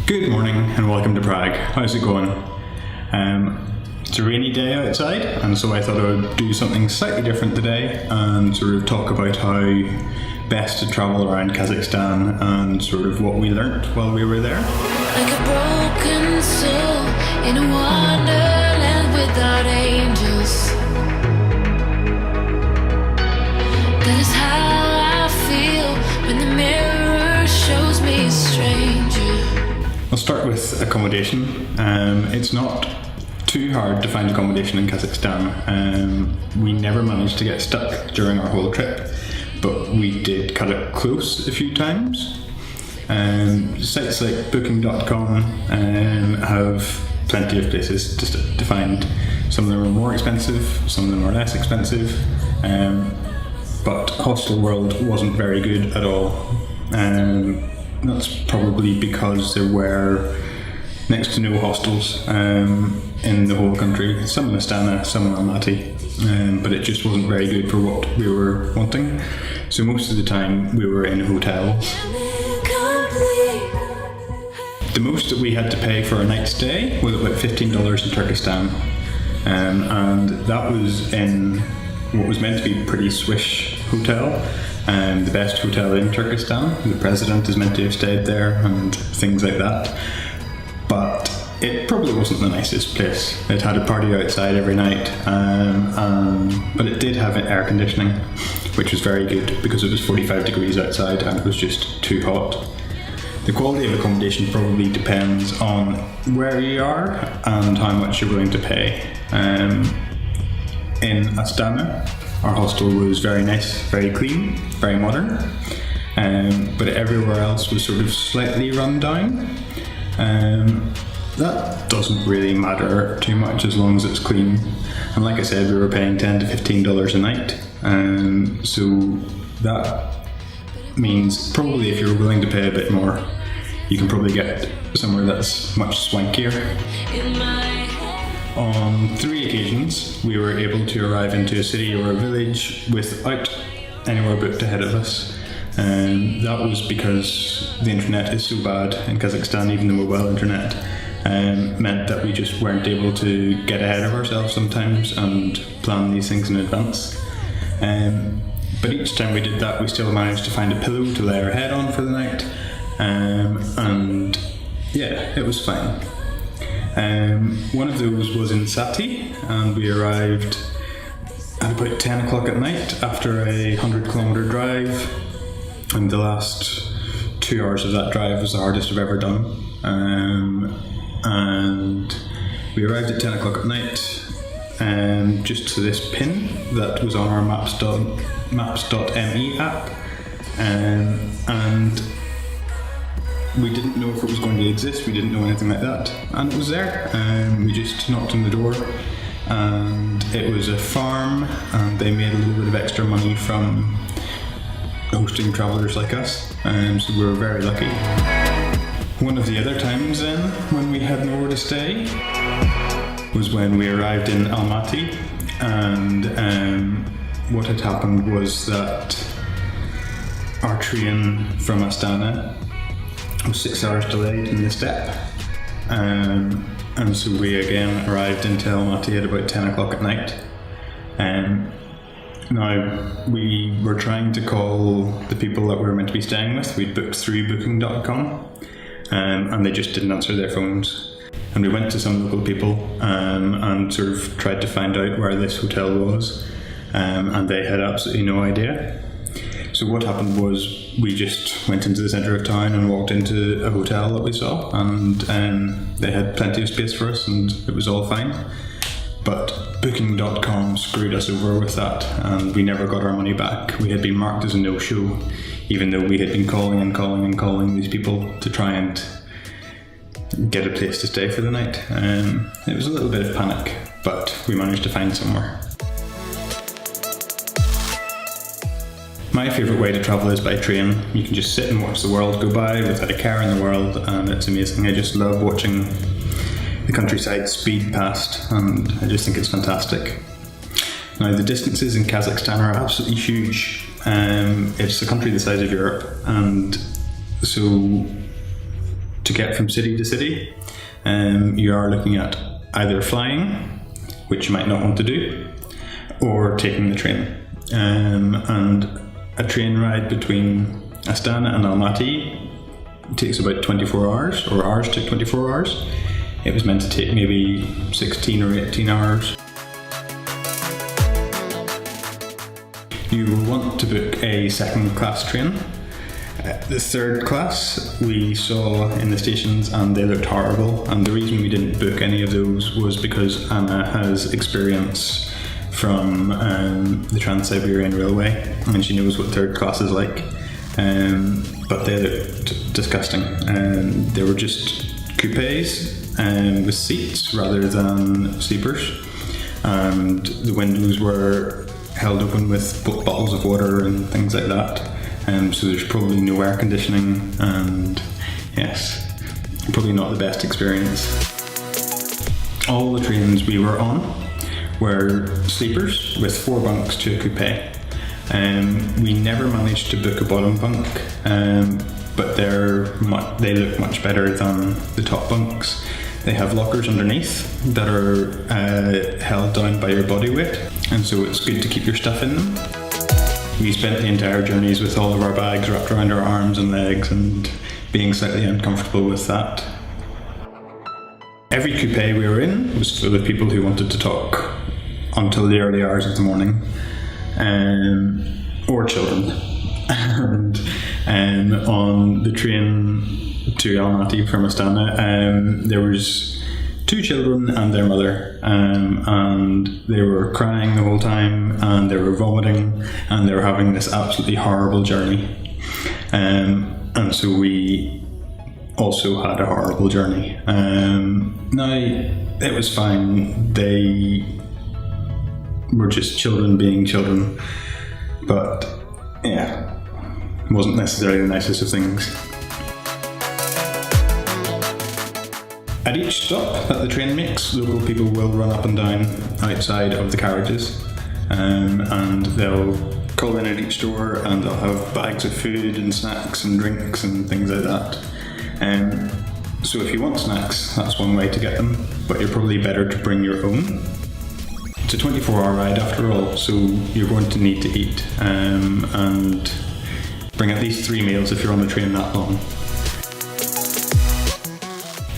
Good morning and welcome to Prague. How's it going? It's a rainy day outside, and so I thought I would do something slightly different today and sort of talk about how best to travel around Kazakhstan and sort of what we learnt while we were there. Like a broken soul in a wonderland without angels. That is how I feel when the mirror shows me a stranger. I'll start with accommodation. It's not too hard to find accommodation in Kazakhstan. We never managed to get stuck during our whole trip, but we did cut it close a few times. Sites like Booking.com have plenty of places to find. Some of them are more expensive, some of them are less expensive, but Hostel World wasn't very good at all. That's probably because there were next to no hostels in the whole country. Some in Astana, some in Almaty, but it just wasn't very good for what we were wanting. So most of the time we were in hotels. The most that we had to pay for a night stay was about $15 in Turkestan, and that was in what was meant to be a pretty swish hotel. The best hotel in Turkestan. The president is meant to have stayed there and things like that. But it probably wasn't the nicest place. It had a party outside every night, but it did have air conditioning, which was very good because it was 45 degrees outside and it was just too hot. The quality of accommodation probably depends on where you are and how much you're willing to pay. In Astana, our hostel was very nice, very clean, very modern, but everywhere else was sort of slightly run down. That doesn't really matter too much as long as it's clean. And like I said, we were paying $10 to $15 a night, so that means probably if you're willing to pay a bit more, you can probably get somewhere that's much swankier. On 3 occasions, we were able to arrive into a city or a village without anywhere booked ahead of us. That was because the internet is so bad in Kazakhstan, even the mobile internet, meant that we just weren't able to get ahead of ourselves sometimes and plan these things in advance. But each time we did that, we still managed to find a pillow to lay our head on for the night, and yeah, it was fine. One of those was in Sati, and we arrived at about 10 o'clock at night after a 100-kilometre drive, and the last 2 hours of that drive was the hardest I've ever done. And we arrived at 10 o'clock at night, just to this pin that was on our maps.me app, and we didn't know if it was going to exist, we didn't know anything like that, and it was there. We just knocked on the door, and it was a farm, and they made a little bit of extra money from hosting travellers like us, so we were very lucky. One of the other times then, when we had nowhere to stay, was when we arrived in Almaty, and what had happened was that our train from Astana was 6 hours delayed in the step, and so we again arrived into Almaty at about 10 o'clock at night. Now, we were trying to call the people that we were meant to be staying with. We'd booked through Booking.com, and they just didn't answer their phones. And we went to some local people and sort of tried to find out where this hotel was, and they had absolutely no idea. So what happened was we just went into the centre of town and walked into a hotel that we saw, and they had plenty of space for us and it was all fine. But Booking.com screwed us over with that, and we never got our money back. We had been marked as a no-show, even though we had been calling and calling and calling these people to try and get a place to stay for the night. It was a little bit of panic, but we managed to find somewhere. My favourite way to travel is by train. You can just sit and watch the world go by without a care in the world, and it's amazing. I just love watching the countryside speed past, and I just think it's fantastic. Now, the distances in Kazakhstan are absolutely huge. It's a country the size of Europe, and so to get from city to city, you are looking at either flying, which you might not want to do, or taking the train. And a train ride between Astana and Almaty takes about 24 hours, or ours took 24 hours. It was meant to take maybe 16 or 18 hours. You will want to book a second class train. The third class we saw in the stations and they looked horrible, and the reason we didn't book any of those was because Anna has experience from the Trans-Siberian Railway and she knows what third class is like, but they looked disgusting. They were just coupes with seats rather than sleepers, and the windows were held open with bottles of water and things like that. So there's probably no air conditioning, and yes, probably not the best experience. All the trains we were on were sleepers with 4 bunks to a coupe. We never managed to book a bottom bunk, but they look much better than the top bunks. They have lockers underneath that are held down by your body weight, and so it's good to keep your stuff in them. We spent the entire journeys with all of our bags wrapped around our arms and legs and being slightly uncomfortable with that. Every coupe we were in was full of people who wanted to talk until the early hours of the morning, or children. And on the train to Almaty from Astana, there was 2 children and their mother, and they were crying the whole time, and they were vomiting, and they were having this absolutely horrible journey. And so we also had a horrible journey. Now, it was fine. They were just children being children, but yeah, wasn't necessarily the nicest of things. At each stop that the train makes, local people will run up and down outside of the carriages, and they'll call in at each door, and they'll have bags of food and snacks and drinks and things like that. So if you want snacks, that's one way to get them, but you're probably better to bring your own. It's a 24-hour ride after all, so you're going to need to eat, and bring at least 3 meals if you're on the train that long.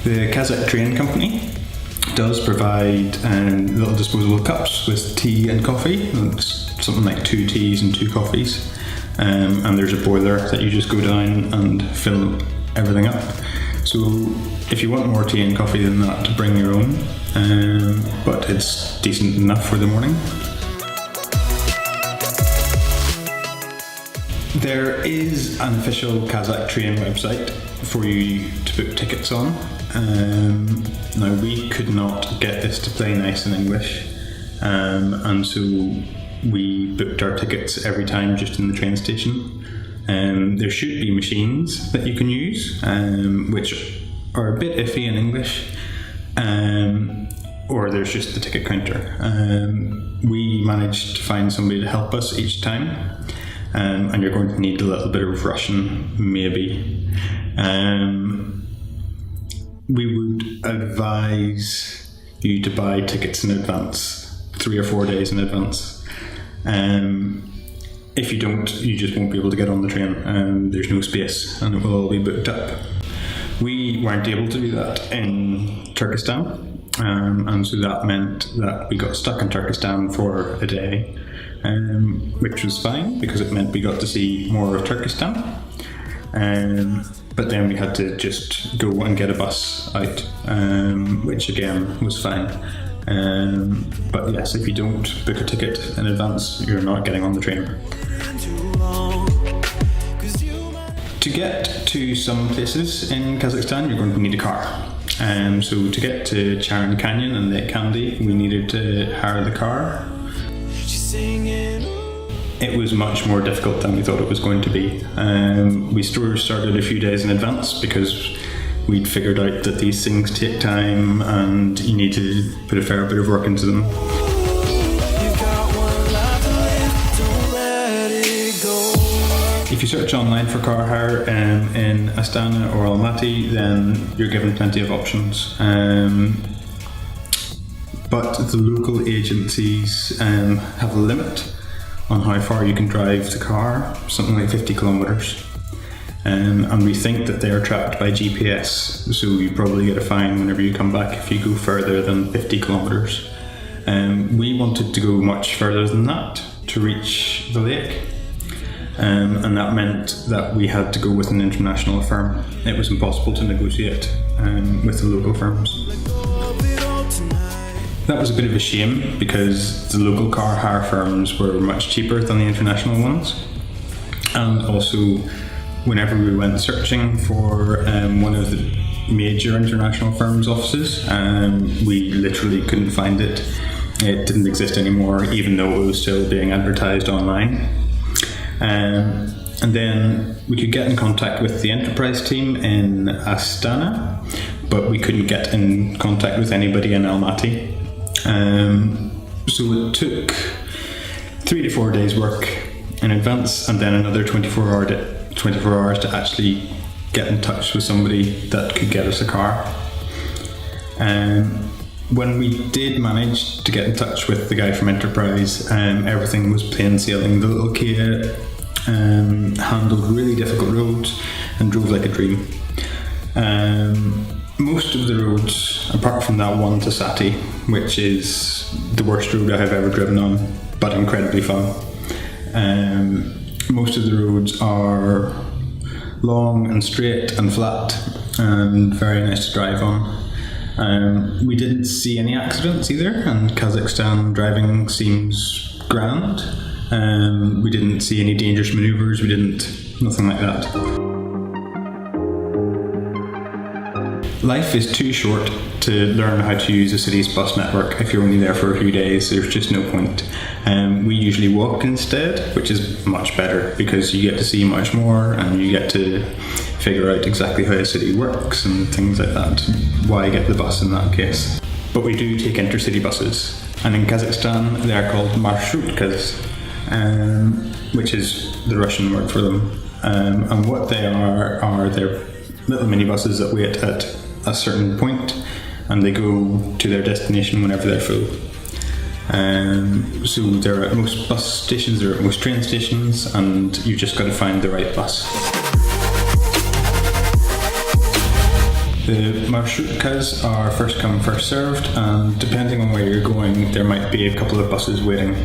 The Kazakh train company does provide little disposable cups with tea and coffee. It's something like 2 teas and 2 coffees, and there's a boiler that you just go down and fill everything up. So if you want more tea and coffee than that, bring your own, but it's decent enough for the morning. There is an official Kazakh train website for you to book tickets on. Now, we could not get this to play nice in English, and so we booked our tickets every time just in the train station. There should be machines that you can use, which are a bit iffy in English, or there's just the ticket counter. We managed to find somebody to help us each time, and you're going to need a little bit of Russian, maybe. We would advise you to buy tickets in advance, 3 or 4 days in advance. If you don't, you just won't be able to get on the train. There's no space and it will all be booked up. We weren't able to do that in Turkestan, and so that meant that we got stuck in Turkestan for a day, which was fine because it meant we got to see more of Turkestan. But then we had to just go and get a bus out, which again was fine. But yes, if you don't book a ticket in advance, you're not getting on the train. To get to some places in Kazakhstan, you're going to need a car. So to get to Charan Canyon and Lake Kandy, we needed to hire the car. It was much more difficult than we thought it was going to be. We started a few days in advance because we'd figured out that these things take time and you need to put a fair bit of work into them. If If you search online for car hire in Astana or Almaty, then you're given plenty of options. But the local agencies have a limit on how far you can drive the car, something like 50 kilometres. And we think that they are tracked by GPS, so you probably get a fine whenever you come back if you go further than 50 kilometres. We wanted to go much further than that to reach the lake. And that meant that we had to go with an international firm. It was impossible to negotiate with the local firms. That was a bit of a shame because the local car hire firms were much cheaper than the international ones. And also, whenever we went searching for one of the major international firms' offices, we literally couldn't find it. It didn't exist anymore, even though it was still being advertised online. And then we could get in contact with the enterprise team in Astana, but we couldn't get in contact with anybody in Almaty. So it took 3 to 4 days work in advance, and then another 24 hours to actually get in touch with somebody that could get us a car. When we did manage to get in touch with the guy from Enterprise, everything was plain sailing. The little Kia handled really difficult roads and drove like a dream. Most of the roads, apart from that one to Sati, which is the worst road I have ever driven on, but incredibly fun. Most of the roads are long and straight and flat and very nice to drive on. We didn't see any accidents either, and Kazakhstan driving seems grand. We didn't see any dangerous manoeuvres, nothing like that. Life is too short to learn how to use a city's bus network if you're only there for a few days. There's just no point. We usually walk instead, which is much better because you get to see much more and you get to figure out exactly how a city works and things like that. Why get the bus in that case? But we do take intercity buses, and in Kazakhstan they're called marshrutkas, which is the Russian word for them. And what they are they're little minibuses that wait at a certain point and they go to their destination whenever they're full. So they're at most bus stations, they're at most train stations, and you've just got to find the right bus. The marshutkas are first come, first served, and depending on where you're going, there might be a couple of buses waiting,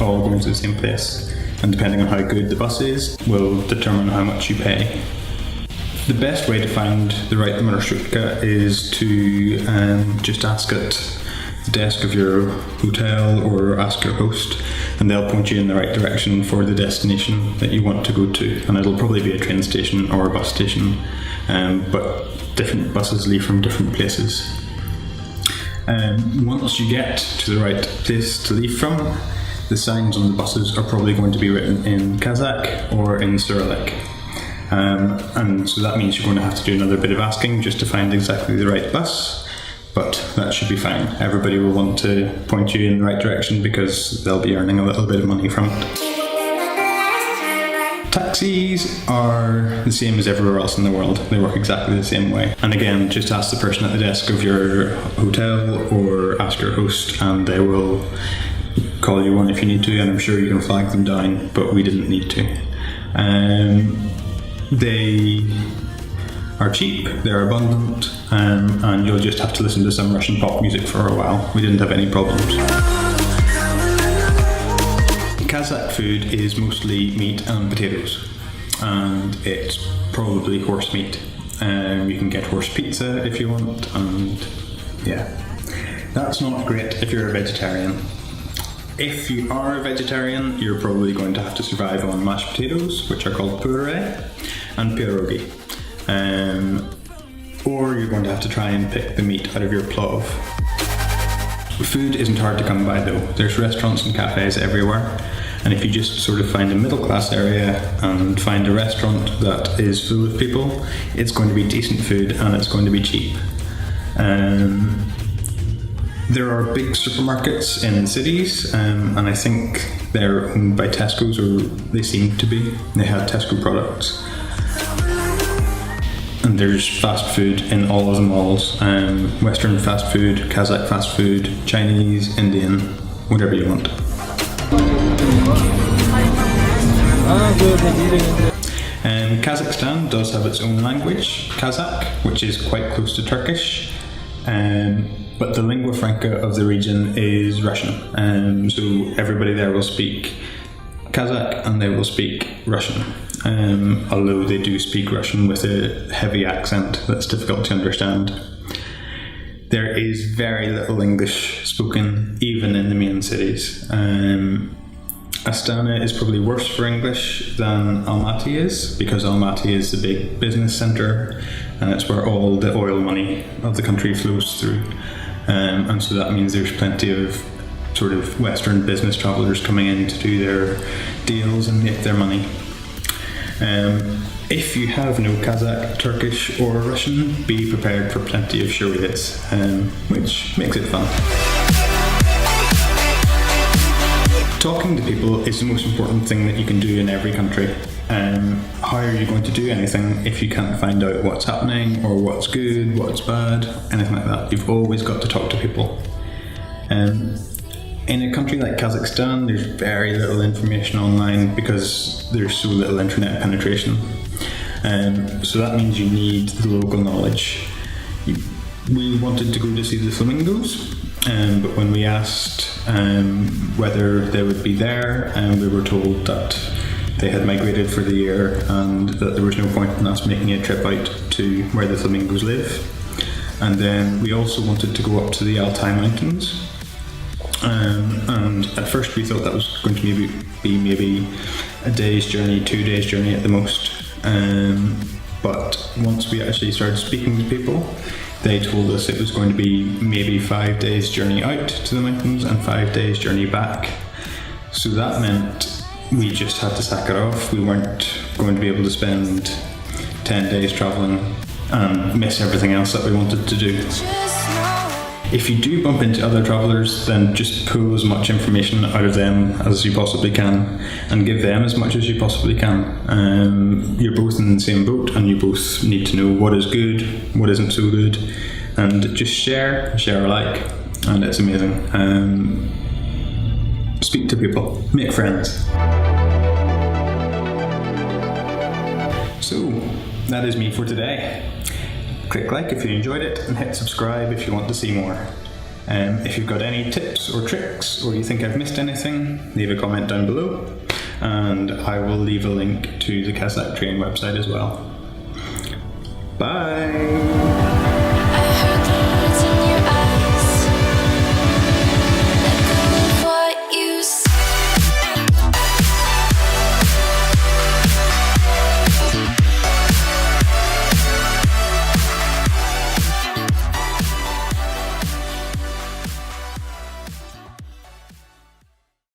all going to the same place. And depending on how good the bus is, will determine how much you pay. The best way to find the right marshutka is to just ask at the desk of your hotel or ask your host, and they'll point you in the right direction for the destination that you want to go to. And it'll probably be a train station or a bus station, but different buses leave from different places. Once you get to the right place to leave from, the signs on the buses are probably going to be written in Kazakh or in Cyrillic. And so that means you're going to have to do another bit of asking just to find exactly the right bus, but that should be fine. Everybody will want to point you in the right direction because they'll be earning a little bit of money from it. Taxis are the same as everywhere else in the world. They work exactly the same way. And again, just ask the person at the desk of your hotel or ask your host and they will call you one if you need to, and I'm sure you can flag them down, but we didn't need to. They are cheap, they're abundant, and you'll just have to listen to some Russian pop music for a while. We didn't have any problems. Kazakh food is mostly meat and potatoes, and it's probably horse meat. You can get horse pizza if you want, and yeah. That's not great if you're a vegetarian. If you are a vegetarian, you're probably going to have to survive on mashed potatoes, which are called puree, and pierogi. Or you're going to have to try and pick the meat out of your plov. Food isn't hard to come by though. There's restaurants and cafes everywhere, and if you just sort of find a middle class area and find a restaurant that is full of people, it's going to be decent food and it's going to be cheap. There are big supermarkets in the cities, and I think they're owned by Tesco's, or they seem to be. They have Tesco products. And there's fast food in all of the malls. Western fast food, Kazakh fast food, Chinese, Indian, whatever you want. Kazakhstan does have its own language, Kazakh, which is quite close to Turkish. But the lingua franca of the region is Russian. So everybody there will speak Kazakh and they will speak Russian. Although they do speak Russian with a heavy accent that's difficult to understand. There is very little English spoken, even in the main cities. Astana is probably worse for English than Almaty is, because Almaty is the big business centre and it's where all the oil money of the country flows through. And so that means there's plenty of sort of Western business travellers coming in to do their deals and make their money. If you have no Kazakh, Turkish or Russian, be prepared for plenty of charades, which makes it fun. Talking to people is the most important thing that you can do in every country. How are you going to do anything if you can't find out what's happening or what's good, what's bad, anything like that? You've always got to talk to people. In a country like Kazakhstan, there's very little information online because there's so little internet penetration. So that means you need the local knowledge. We wanted to go to see the flamingos, but when we asked whether they would be there, we were told that they had migrated for the year and that there was no point in us making a trip out to where the flamingos live. And then we also wanted to go up to the Altai Mountains. And at first we thought that was going to be maybe a day's journey, 2 days journey at the most. But once we actually started speaking to people, they told us it was going to be maybe 5 days journey out to the mountains and 5 days journey back. So that meant we just had to sack it off. We weren't going to be able to spend 10 days travelling and miss everything else that we wanted to do. If you do bump into other travellers, then just pull as much information out of them as you possibly can and give them as much as you possibly can. You're both in the same boat and you both need to know what is good, what isn't so good, and just share alike, and it's amazing. Speak to people, make friends. So, that is me for today. Click like if you enjoyed it and hit subscribe if you want to see more. If you've got any tips or tricks or you think I've missed anything, leave a comment down below and I will leave a link to the Kazakh train website as well. Bye!